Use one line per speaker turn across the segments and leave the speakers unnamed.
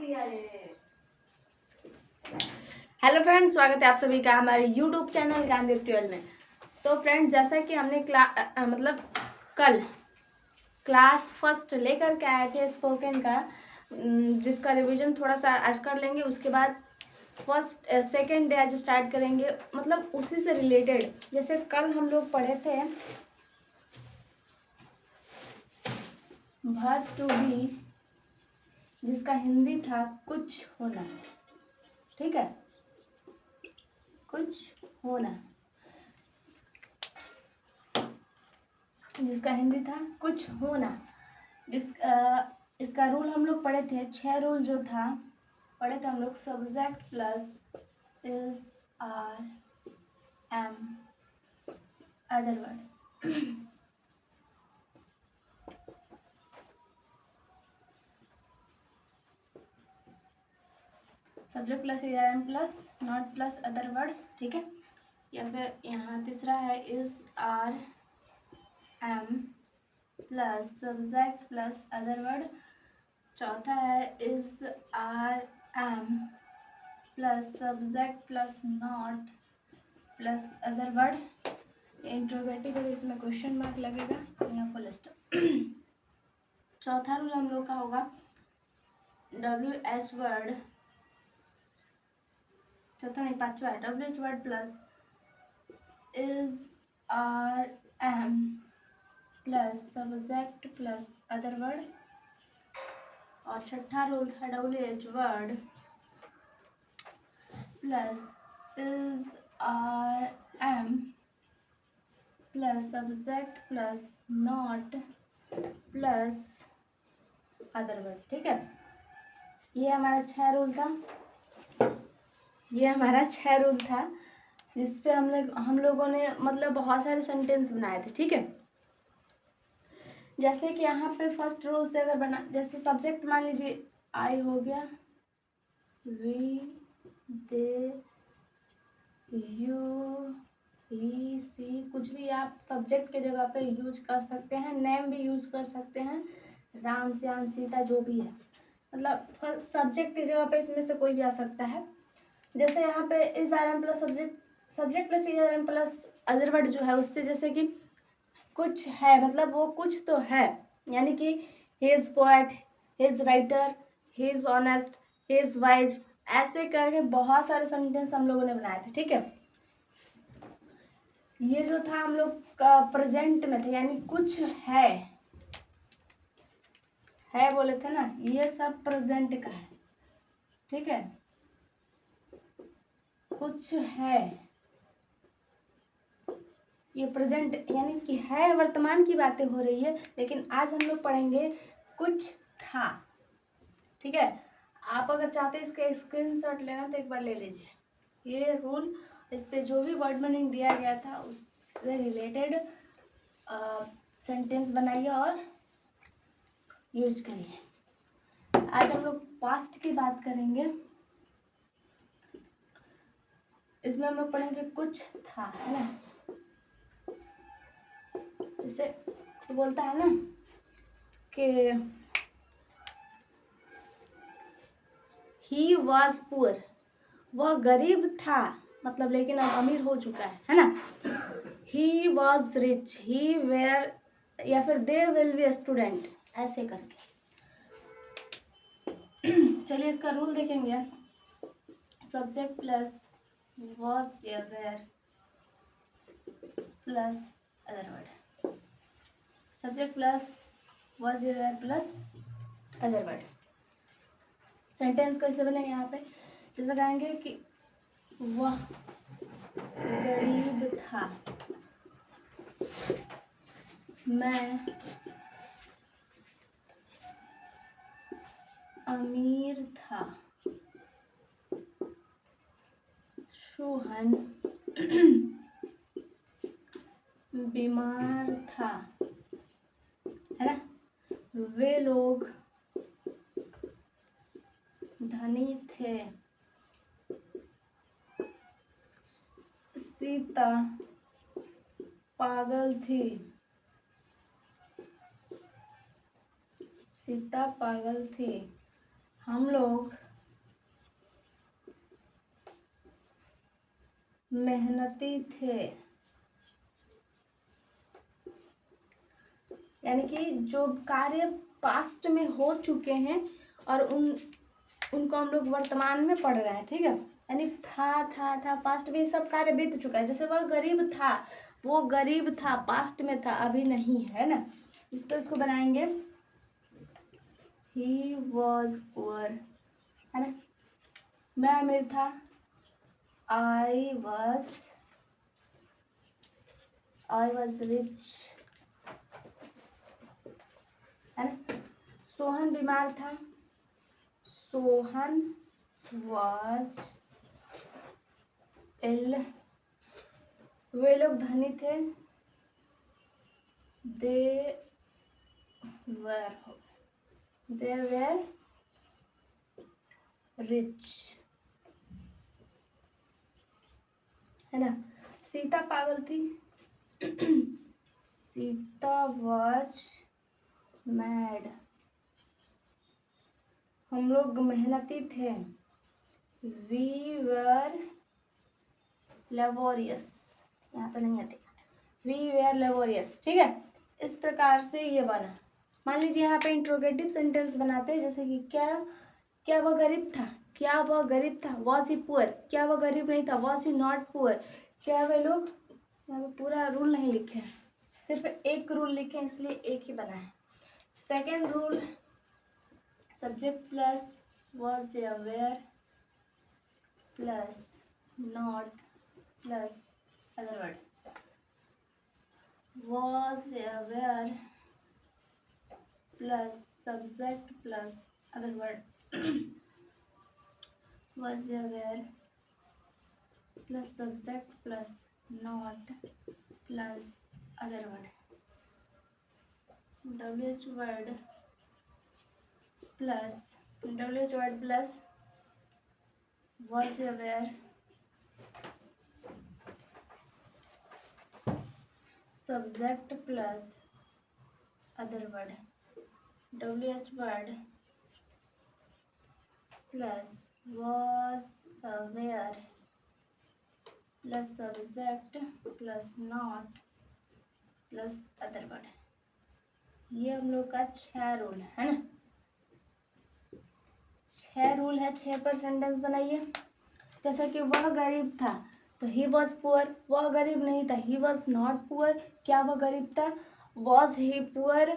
दिया ये। Hello friends, स्वागत है आप सभी का हमारे यूट्यूब चैनल ज्ञानदीप 12 में। तो फ्रेंड्स, जैसा कि हमने मतलब कल क्लास फर्स्ट लेकर के आए थे स्पोकन का, जिसका रिवीजन थोड़ा सा आज कर लेंगे। उसके बाद फर्स्ट सेकेंड डे आज स्टार्ट करेंगे, मतलब उसी से रिलेटेड। जैसे कल हम लोग पढ़े थे वर्ब टू बी, जिसका हिंदी था कुछ होना। ठीक है, कुछ होना, जिसका हिंदी था कुछ होना। इसका रूल हम लोग पढ़े थे, 6 रूल जो था पढ़े थे हम लोग। Subject plus is are am other word. Subject plus is are am plus not plus other word. ठीक है, या फिर यहाँ तीसरा है is are am plus subject plus other word. चौथा है is are am plus subject plus not plus other word. Interrogative है, इसमें क्वेश्चन मार्क लगेगा, यहाँ फुल स्टॉप। चौथा रूल हम लोग का होगा डब्ल्यू एच वर्ड, चौथा नहीं पांचवा है, W H word plus is are am plus subject plus other word. और छठा रूल था W H word plus is are am plus subject plus not plus other word. ठीक है, ये हमारा 6 रूल था। जिस पे हम लोगों ने मतलब बहुत सारे सेंटेंस बनाए थे। ठीक है, जैसे कि यहाँ पे फर्स्ट रूल से अगर बना, जैसे सब्जेक्ट मान लीजिए आई हो गया, वी दे यू ही सी, कुछ भी आप सब्जेक्ट के जगह पे यूज कर सकते हैं। नेम भी यूज कर सकते हैं, राम श्याम सीता जो भी है, मतलब सब्जेक्ट की जगह पे इसमें से कोई भी आ सकता है। जैसे यहाँ पे is are am plus subject plus is are am plus other word जो है, उससे जैसे कि कुछ है, मतलब वो कुछ तो है, यानी कि he is poet, he is writer, he is honest, he is wise, ऐसे करके बहुत सारे सेंटेंस हम लोगों ने बनाए थे। ठीक है, ये जो था हम लोग का प्रेजेंट में था, यानी कुछ है बोले थे ना, ये सब प्रेजेंट का है। ठीक है, कुछ है, ये प्रेजेंट यानी कि है, वर्तमान की बातें हो रही है। लेकिन आज हम लोग पढ़ेंगे कुछ था। ठीक है, आप अगर चाहते हैं इसका स्क्रीनशॉट लेना तो एक बार ले लीजिए। ये रूल, इस पे जो भी वर्ड मीनिंग दिया गया था उससे रिलेटेड सेंटेंस बनाइए और यूज करिए। आज हम लोग पास्ट की बात करेंगे। इसमें हम लोग पढ़ेंगे कुछ था, है ना। जैसे तो बोलता है ना कि ही वॉज पुअर, वह गरीब था, मतलब लेकिन अब अमीर हो चुका है ना। He was rich, he were, या फिर दे विल बी स्टूडेंट, ऐसे करके। चलिए इसका रूल देखेंगे। सब्जेक्ट प्लस वॉज या were plus other word, subject plus was या were plus other word. Sentence कैसे बनेगा यहाँ पे, जैसे कहेंगे कि वह गरीब था, मैं अमीर था, सोहन बीमार था, है ना। वे लोग धनी थे, सीता पागल थी, सीता पागल थी, हम लोग मेहनती थे, यानी कि जो कार्य पास्ट में हो चुके हैं और उनको हम लोग वर्तमान में पढ़ रहे हैं, ठीक है। यानी था पास्ट में सब कार्य बीत चुका है। जैसे वह गरीब था, वो गरीब था, पास्ट में था, अभी नहीं है ना। इसको बनाएंगे ही वॉज पुअर, है ना। मैं अमीर था, आई वॉज रिच, है ना। सोहन बीमार था, सोहन वॉज इल। वे लोग धनी थे, दे वेर रिच, है ना। सीता पागल थी, सीता वॉज मैड। हम लोग मेहनती थे, वी वर लेबोरियस, यहाँ पे नहीं हटेगा, वी वेर लेबोरियस, ठीक है। इस प्रकार से ये बना। मान लीजिए यहाँ पे इंट्रोगेटिव सेंटेंस बनाते हैं, जैसे कि क्या वह गरीब था, क्या वह गरीब था, वॉज ही पुअर, क्या वह गरीब नहीं था, वॉज ही नॉट पुअर। क्या वे लोग, यहाँ पे पूरा रूल नहीं लिखे हैं, सिर्फ एक रूल लिखे हैं, इसलिए एक ही बना है। Second rule, subject plus was या were plus not plus other word. was aware plus subject plus other word was aware plus subject plus not plus other word, wh word plus was aware subject plus other word, wh word plus was aware plus subject plus not plus other word। ये हम लोग का 6 rule है ना। 6 rule है, 6 पर sentence बनाइए। जैसा कि वह गरीब था तो ही वॉज पुअर, वह गरीब नहीं था, ही वॉज नॉट पुअर। क्या वह गरीब था, वॉज ही पुअर,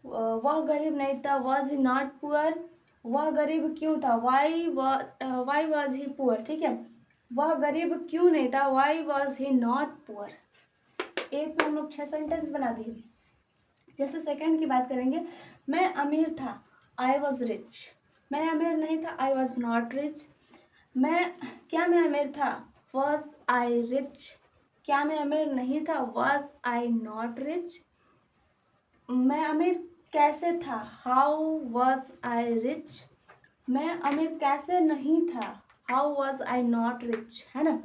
वह गरीब नहीं था, वॉज ही नॉट पुअर। वह गरीब क्यों था, वाई वॉज ही पुअर, ठीक है। वह गरीब क्यों नहीं था, why was he not poor. एक में हम लोग 6 सेंटेंस बना दिए। जैसे सेकंड की बात करेंगे, मैं अमीर था, आई वॉज रिच। मैं अमीर नहीं था, आई वॉज नॉट रिच। क्या मैं अमीर था, वॉज आई रिच। क्या मैं अमीर नहीं था, वॉज आई नॉट रिच। मैं अमीर कैसे था, हाउ वॉज आई रिच। मैं अमीर कैसे नहीं था, how was I not rich, है ना।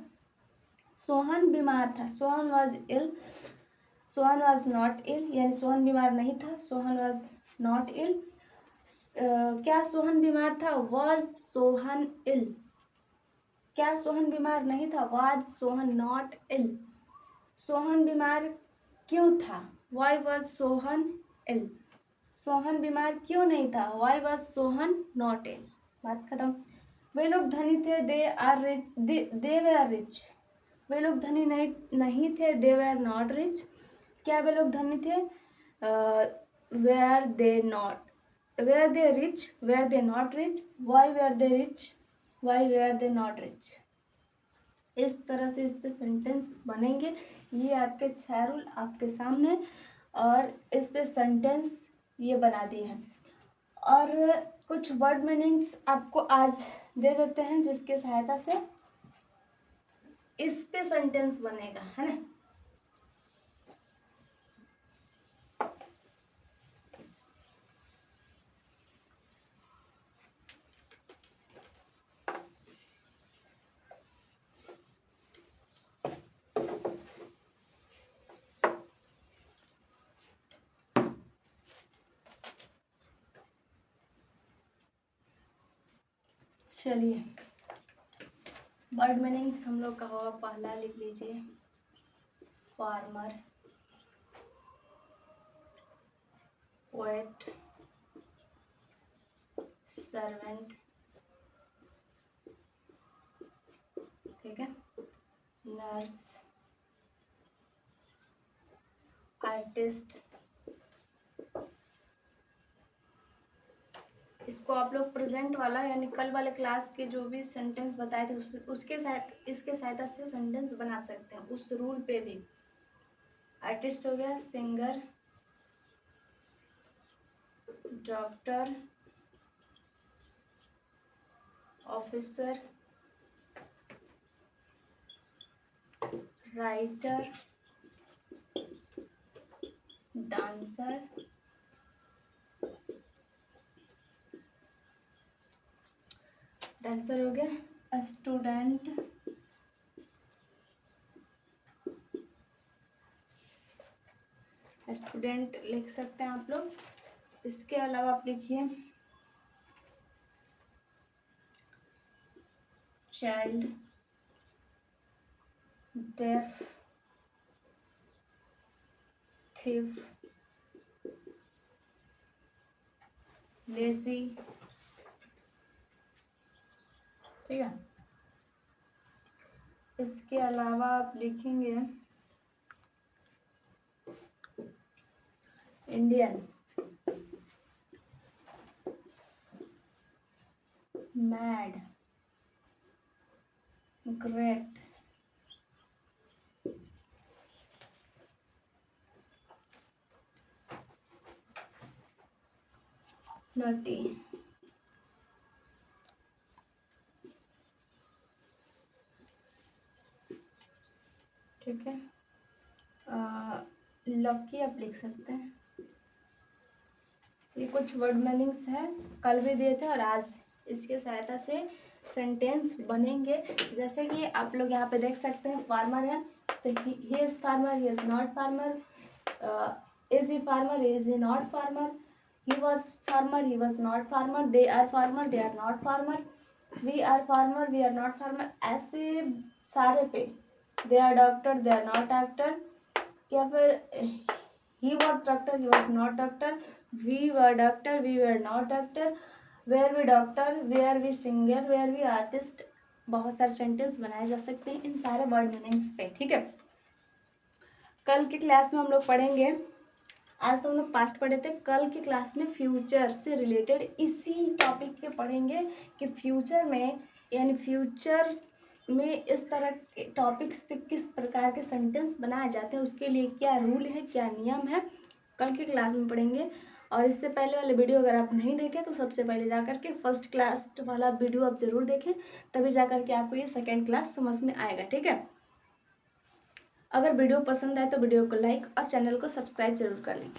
सोहन बीमार था, Sohan was ill, Sohan was not ill, यानी सोहन बीमार नहीं था, सोहन वॉज नॉट इल। क्या सोहन बीमार था, वॉज सोहन इल। क्या सोहन बीमार नहीं था, was Sohan not ill. Sohan बीमार क्यों था, why was Sohan ill. Sohan बीमार क्यों नहीं था, why was Sohan not ill. बात खत्म। वे लोग धनी थे, they are rich, they were rich. वे लोग धनी नहीं थे, दे वे नॉट रिच। क्या वे लोग धनी थे, were they not, were they rich, were they not rich, why were they rich, why were they not rich. इस तरह से इस पे सेंटेंस बनेंगे। ये आपके 6 रूल आपके सामने, और इस पे सेंटेंस ये बना दिए हैं। और कुछ वर्ड मीनिंग्स आपको आज दे देते हैं, जिसके सहायता से इस पे सेंटेंस बनेगा, है ना। चलिए वर्ड मीनिंग्स हम लोग का होगा, पहला लिख लीजिए फार्मर, पोएट, सर्वेंट, ठीक है, नर्स, आर्टिस्ट। इसको आप लोग प्रेजेंट वाला यानी कल वाले क्लास के जो भी सेंटेंस बताए थे उसके साथ इसके सहायता से सेंटेंस बना सकते हैं, उस रूल पे भी। आर्टिस्ट हो गया, singer, doctor, officer, writer, dancer, dancer हो गया, स्टूडेंट, स्टूडेंट लिख सकते हैं आप लोग। इसके अलावा आप लिखिए चाइल्ड, डेफ, थिफ, लेजी, ठीक है। इसके अलावा आप लिखेंगे इंडियन, मैड, ग्रेट, नटी, ठीक है। लकी आप लिख सकते हैं। ये कुछ वर्ड मीनिंग्स है, कल भी दिए थे और आज इसके सहायता से सेंटेंस बनेंगे। जैसे कि आप लोग यहाँ पे देख सकते हैं फार्मर है, तो he is farmer, he is not farmer, is he farmer, is he not farmer, he was farmer, he was not farmer, they are farmer, they are not farmer, we are farmer, we are not farmer, ऐसे सारे पे। They are doctor, they are not doctor, या फिर he was doctor, he was not doctor, we were doctor, we were not doctor, were we doctor, were we singer, were we artist। बहुत सारे sentence बनाए जा सकते हैं इन सारे word meanings पे, ठीक है। कल की क्लास में हम लोग पढ़ेंगे, आज तो हम लोग पास्ट पढ़े थे, कल की क्लास में फ्यूचर से रिलेटेड इसी टॉपिक पे पढ़ेंगे कि फ्यूचर में यानी फ्यूचर में इस तरह के टॉपिक्स पे किस प्रकार के सेंटेंस बनाए जाते हैं, उसके लिए क्या रूल है, क्या नियम है, कल की क्लास में पढ़ेंगे। और इससे पहले वाले वीडियो अगर आप नहीं देखें तो सबसे पहले जाकर के फर्स्ट क्लास वाला वीडियो आप ज़रूर देखें, तभी जाकर के आपको ये सेकेंड क्लास समझ में आएगा, ठीक है। अगर वीडियो पसंद आए तो वीडियो को लाइक और चैनल को सब्सक्राइब जरूर कर लें।